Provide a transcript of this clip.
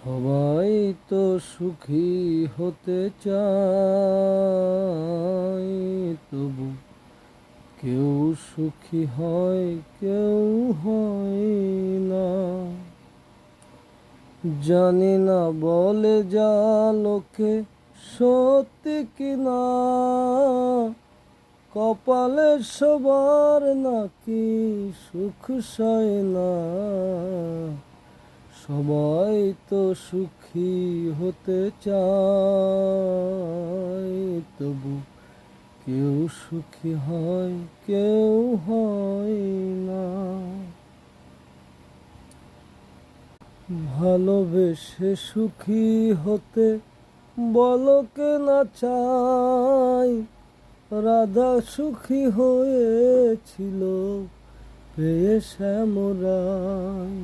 সবাই তো সুখী হতে চায়, তবু কেউ সুখী হয়, কেউ হয় না। জানি না বলে যা লোকে সত্যি কিনা, কপালে সবার নাকি সুখ সয় না। সবাই তো সুখী হতে চায়, তবু কেউ সুখী হয়, কেউ হয় না। ভালোবেসে সুখী হতে বলো কে না চায়, রাধা সুখী হয়েছিল পেয়ে শ্যামরায়।